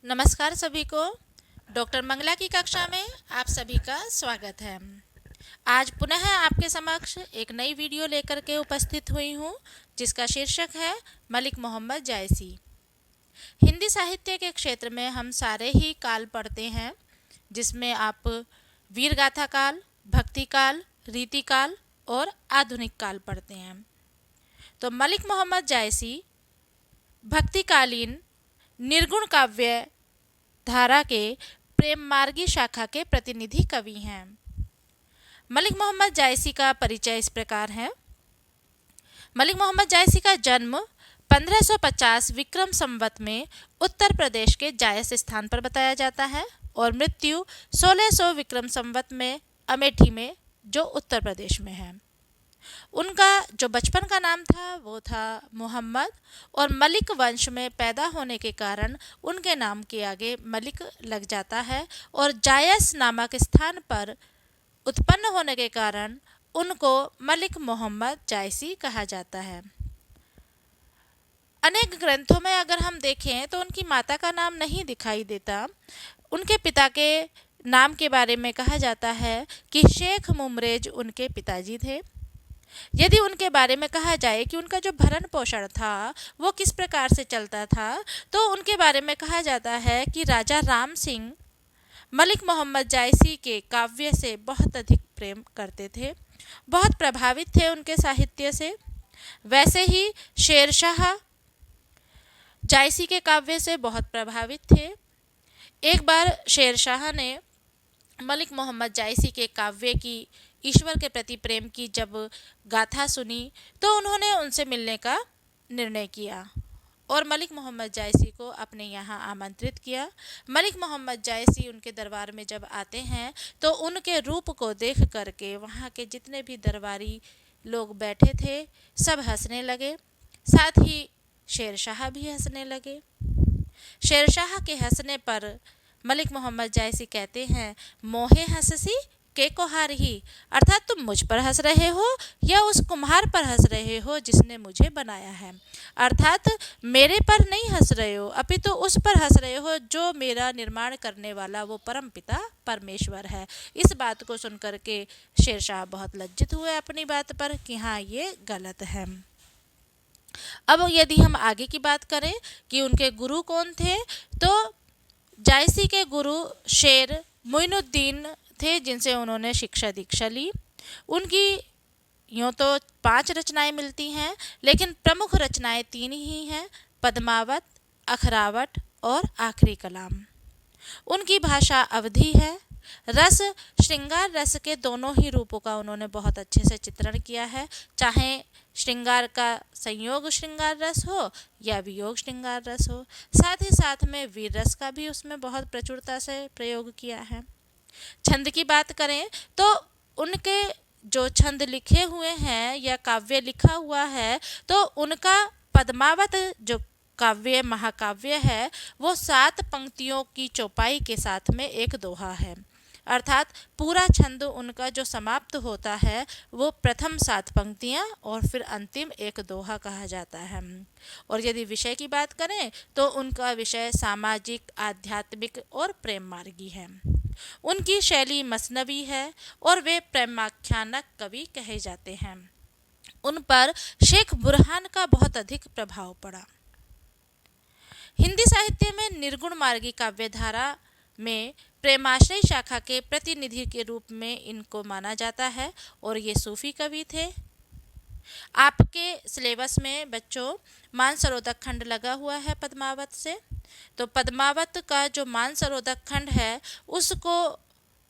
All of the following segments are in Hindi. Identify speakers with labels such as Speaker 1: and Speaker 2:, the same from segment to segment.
Speaker 1: नमस्कार सभी को। डॉक्टर मंगला की कक्षा में आप सभी का स्वागत है। आज पुनः आपके समक्ष एक नई वीडियो लेकर के उपस्थित हुई हूँ, जिसका शीर्षक है मलिक मोहम्मद जायसी। हिंदी साहित्य के क्षेत्र में हम सारे ही काल पढ़ते हैं, जिसमें आप वीर गाथा काल, भक्ति काल, रीति काल और आधुनिक काल पढ़ते हैं। तो मलिक मोहम्मद जायसी भक्तिकालीन निर्गुण काव्य धारा के प्रेम मार्गी शाखा के प्रतिनिधि कवि हैं। मलिक मोहम्मद जायसी का परिचय इस प्रकार है। मलिक मोहम्मद जायसी का जन्म 1550 विक्रम संवत में उत्तर प्रदेश के जायस स्थान पर बताया जाता है और मृत्यु 1600 विक्रम संवत में अमेठी में, जो उत्तर प्रदेश में है। उनका जो बचपन का नाम था वो था मोहम्मद, और मलिक वंश में पैदा होने के कारण उनके नाम के आगे मलिक लग जाता है, और जायस नामक स्थान पर उत्पन्न होने के कारण उनको मलिक मोहम्मद जायसी कहा जाता है। अनेक ग्रंथों में अगर हम देखें तो उनकी माता का नाम नहीं दिखाई देता। उनके पिता के नाम के बारे में कहा जाता है कि शेख मुमरेज उनके पिताजी थे। यदि उनके बारे में कहा जाए कि उनका जो भरण पोषण था वो किस प्रकार से चलता था, तो उनके बारे में कहा जाता है कि राजा राम सिंह मलिक मोहम्मद जायसी के काव्य से बहुत अधिक प्रेम करते थे, बहुत प्रभावित थे उनके साहित्य से। वैसे ही शेरशाह जायसी के काव्य से बहुत प्रभावित थे। एक बार शेरशाह ने मलिक मोहम्मद जायसी के काव्य की ईश्वर के प्रति प्रेम की जब गाथा सुनी, तो उन्होंने उनसे मिलने का निर्णय किया और मलिक मोहम्मद जायसी को अपने यहाँ आमंत्रित किया। मलिक मोहम्मद जायसी उनके दरबार में जब आते हैं तो उनके रूप को देख करके वहाँ के जितने भी दरबारी लोग बैठे थे सब हंसने लगे, साथ ही शेरशाह भी हंसने लगे। शेरशाह के हंसने पर मलिक मोहम्मद जायसी कहते हैं, मोहे हंससी के कोहार ही, अर्थात तुम मुझ पर हंस रहे हो या उस कुम्हार पर हंस रहे हो जिसने मुझे बनाया है। अर्थात मेरे पर नहीं हंस रहे हो, अपितु उस पर हंस रहे हो जो मेरा निर्माण करने वाला वो परम पिता परमेश्वर है। इस बात को सुनकर के शेरशाह बहुत लज्जित हुए अपनी बात पर कि हाँ, ये गलत है। अब यदि हम आगे की बात करें कि उनके गुरु कौन थे, तो जायसी के गुरु शेर मोइनुद्दीन थे, जिनसे उन्होंने शिक्षा दीक्षा ली। उनकी यूँ तो 5 रचनाएं मिलती हैं, लेकिन प्रमुख रचनाएं 3 ही हैं, पद्मावत, अखरावट और आखिरी कलाम। उनकी भाषा अवधी है। रस श्रृंगार रस के दोनों ही रूपों का उन्होंने बहुत अच्छे से चित्रण किया है, चाहे श्रृंगार का संयोग श्रृंगार रस हो या वियोग श्रृंगार रस हो। साथ ही साथ में वीर रस का भी उसमें बहुत प्रचुरता से प्रयोग किया है। छंद की बात करें तो उनके जो छंद लिखे हुए हैं या काव्य लिखा हुआ है, तो उनका पद्मावत जो काव्य महाकाव्य है वो 7 पंक्तियों की चौपाई के साथ में एक दोहा है। अर्थात पूरा छंद उनका जो समाप्त होता है वो प्रथम 7 पंक्तियाँ और फिर अंतिम एक दोहा कहा जाता है। और यदि विषय की बात करें तो उनका विषय सामाजिक, आध्यात्मिक और प्रेम मार्गी है। उनकी शैली मसनवी है और वे प्रेमाख्यानक कवि कहे जाते हैं। उन पर शेख बुरहान का बहुत अधिक प्रभाव पड़ा। हिंदी साहित्य में निर्गुण मार्गी काव्यधारा में प्रेमाश्रय शाखा के प्रतिनिधि के रूप में इनको माना जाता है और ये सूफी कवि थे। आपके सिलेबस में बच्चों मानसरोधक खंड लगा हुआ है पद्मावत से, तो पद्मावत का जो मानसरोधक खंड है उसको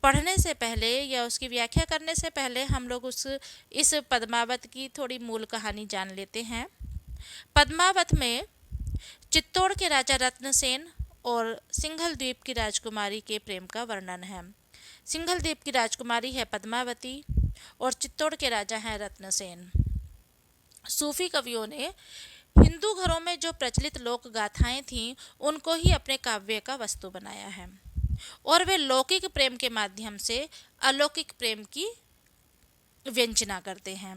Speaker 1: पढ़ने से पहले या उसकी व्याख्या करने से पहले हम लोग इस पद्मावत की थोड़ी मूल कहानी जान लेते हैं। पद्मावत में चित्तौड़ के राजा रत्नसेन और सिंघल द्वीप की राजकुमारी के प्रेम का वर्णन है। सिंघल द्वीप की राजकुमारी है पद्मावती और चित्तौड़ के राजा हैं रत्नसेन। सूफी कवियों ने हिंदू घरों में जो प्रचलित लोक गाथाएं थीं उनको ही अपने काव्य का वस्तु बनाया है, और वे लौकिक प्रेम के माध्यम से अलौकिक प्रेम की व्यंजना करते हैं।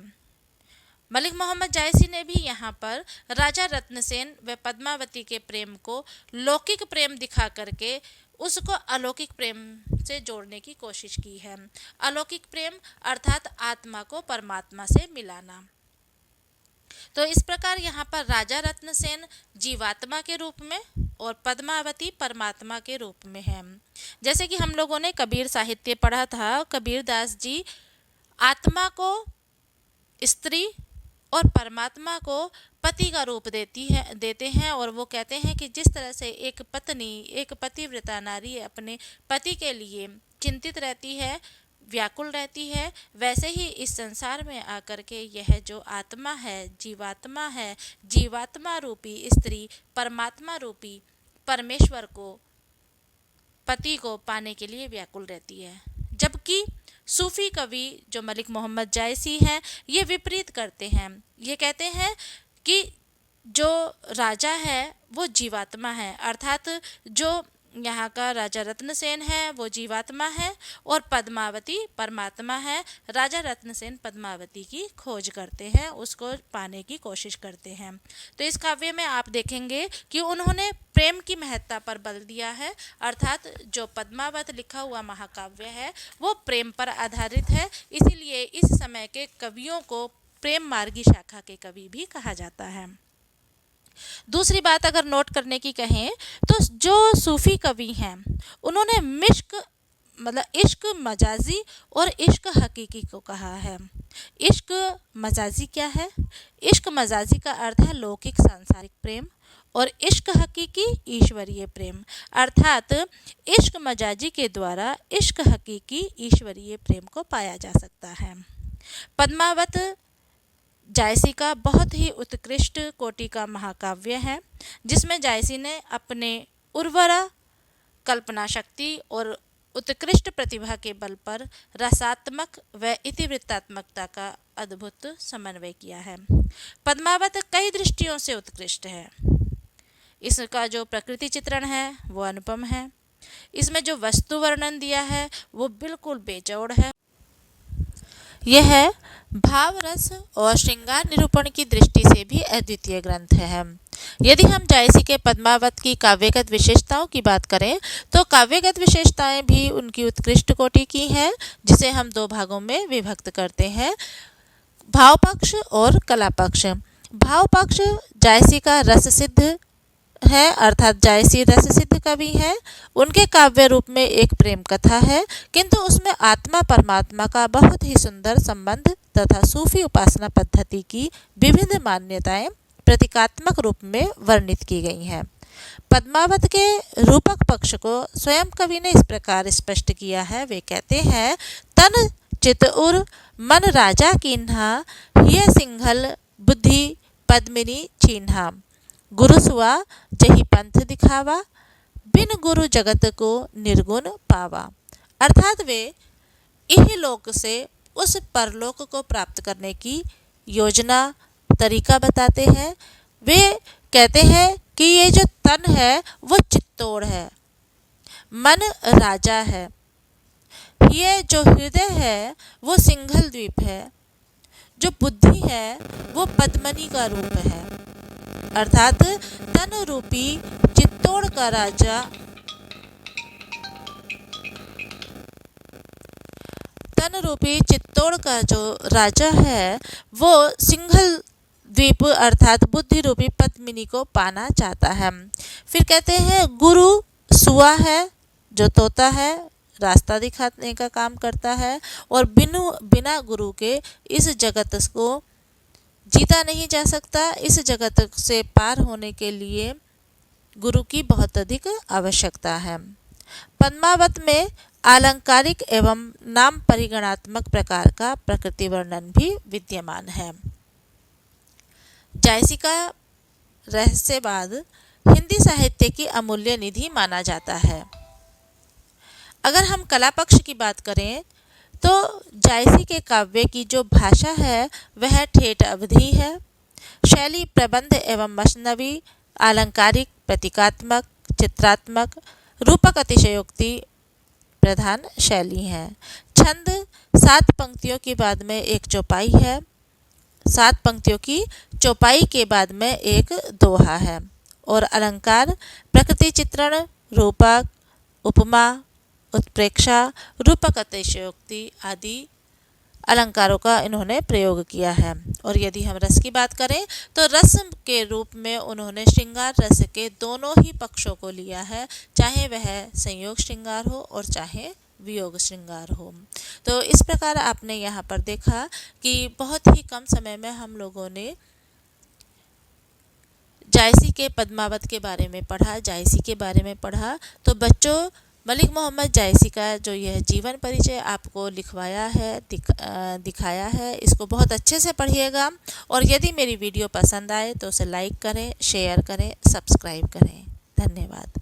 Speaker 1: मलिक मोहम्मद जायसी ने भी यहाँ पर राजा रत्नसेन व पद्मावती के प्रेम को लौकिक प्रेम दिखा करके उसको अलौकिक प्रेम से जोड़ने की कोशिश की है। अलौकिक प्रेम अर्थात आत्मा को परमात्मा से मिलाना। तो इस प्रकार यहाँ पर राजा रत्नसेन जीवात्मा के रूप में और पद्मावती परमात्मा के रूप में है। जैसे कि हम लोगों ने कबीर साहित्य पढ़ा था, कबीर दास जी आत्मा को स्त्री और परमात्मा को पति का रूप देते हैं और वो कहते हैं कि जिस तरह से एक पत्नी, एक पतिव्रता नारी अपने पति के लिए चिंतित रहती है, व्याकुल रहती है, वैसे ही इस संसार में आकर के यह जो आत्मा है, जीवात्मा रूपी स्त्री परमात्मा रूपी परमेश्वर को, पति को पाने के लिए व्याकुल रहती है। जबकि सूफी कवि जो मलिक मोहम्मद जायसी हैं, ये विपरीत करते हैं। ये कहते हैं कि जो राजा है वो जीवात्मा है, अर्थात जो यहाँ का राजा रत्नसेन है वो जीवात्मा है और पद्मावती परमात्मा है। राजा रत्नसेन पद्मावती की खोज करते हैं, उसको पाने की कोशिश करते हैं। तो इस काव्य में आप देखेंगे कि उन्होंने प्रेम की महत्ता पर बल दिया है, अर्थात जो पद्मावत लिखा हुआ महाकाव्य है वो प्रेम पर आधारित है। इसीलिए इस समय के कवियों को प्रेम मार्गी शाखा के कवि भी कहा जाता है। दूसरी बात अगर नोट करने की कहें तो जो सूफी कवि हैं उन्होंने मिश्क मतलब इश्क मजाजी और इश्क हकीकी को कहा है। इश्क मजाजी क्या है? इश्क मजाजी का अर्थ है लौकिक सांसारिक प्रेम और इश्क हकीकी ईश्वरीय प्रेम, अर्थात इश्क मजाजी के द्वारा इश्क हकीकी ईश्वरीय प्रेम को पाया जा सकता है। पद्मावत जायसी का बहुत ही उत्कृष्ट कोटि का महाकाव्य है, जिसमें जायसी ने अपने उर्वरा कल्पना शक्ति और उत्कृष्ट प्रतिभा के बल पर रसात्मक व इतिवृत्तात्मकता का अद्भुत समन्वय किया है। पद्मावत कई दृष्टियों से उत्कृष्ट है। इसका जो प्रकृति चित्रण है वो अनुपम है। इसमें जो वस्तु वर्णन दिया है वो बिल्कुल बेजोड़ है। यह भाव रस और श्रृंगार निरूपण की दृष्टि से भी अद्वितीय ग्रंथ है। यदि हम जायसी के पद्मावत की काव्यगत विशेषताओं की बात करें तो काव्यगत विशेषताएं भी उनकी उत्कृष्ट कोटि की हैं, जिसे हम दो भागों में विभक्त करते हैं, भाव पक्ष और कला पक्ष। भाव पक्ष जायसी का रस सिद्ध है, अर्थात जायसी रस सिद्ध कवि है। उनके काव्य रूप में एक प्रेम कथा है, किंतु उसमें आत्मा परमात्मा का बहुत ही सुंदर संबंध तथा सूफी उपासना पद्धति की विभिन्न मान्यताएं प्रतीकात्मक रूप में वर्णित की गई हैं। पद्मावत के रूपक पक्ष को स्वयं कवि ने इस प्रकार स्पष्ट किया है। वे कहते हैं, तन चित उर मन राजा कीन्हा, हिय सिंघल बुद्धि पद्मिनी चीन्हा, गुरु सुआ जही पंथ दिखावा, बिन गुरु जगत को निर्गुण पावा। अर्थात वे इहलोक से उस परलोक को प्राप्त करने की योजना तरीका बताते हैं। वे कहते हैं कि ये जो तन है वो चित्तौड़ है, मन राजा है, ये जो हृदय है वो सिंघल द्वीप है, जो बुद्धि है वो पद्मनी का रूप है। अर्थात तन रूपी चित्तौड़ का राजा, तन रूपी चित्तौड़ का जो राजा है वो सिंघल द्वीप अर्थात बुद्धि रूपी पद्मिनी को पाना चाहता है। फिर कहते हैं गुरु सुआ है, जो तोता है, रास्ता दिखाने का काम करता है और बिना गुरु के इस जगत को जीता नहीं जा सकता। इस जगत से पार होने के लिए गुरु की बहुत अधिक आवश्यकता है। पद्मावत में आलंकारिक एवं नाम परिगणात्मक प्रकार का प्रकृति वर्णन भी विद्यमान है। जायसी का रहस्यवाद हिंदी साहित्य की अमूल्य निधि माना जाता है। अगर हम कला पक्ष की बात करें तो जायसी के काव्य की जो भाषा है वह ठेठ अवधी है। शैली प्रबंध एवं मसनवी, आलंकारिक, प्रतीकात्मक, चित्रात्मक, रूपक अतिशयोक्ति प्रधान शैली है। छंद 7 पंक्तियों के बाद में एक चौपाई है। 7 पंक्तियों की चौपाई के बाद में एक दोहा है। और अलंकार प्रकृति चित्रण, रूपक, उपमा, उत्प्रेक्षा, रूपक अतिशयोक्ति आदि अलंकारों का इन्होंने प्रयोग किया है। और यदि हम रस की बात करें तो रस के रूप में उन्होंने श्रृंगार रस के दोनों ही पक्षों को लिया है, चाहे वह संयोग श्रृंगार हो और चाहे वियोग श्रृंगार हो। तो इस प्रकार आपने यहाँ पर देखा कि बहुत ही कम समय में हम लोगों ने जायसी के पद्मावत के बारे में पढ़ा, जायसी के बारे में पढ़ा। तो बच्चों, मलिक मोहम्मद जायसी का जो यह जीवन परिचय आपको लिखवाया है, दिखाया है, इसको बहुत अच्छे से पढ़िएगा। और यदि मेरी वीडियो पसंद आए तो उसे लाइक करें, शेयर करें, सब्सक्राइब करें। धन्यवाद।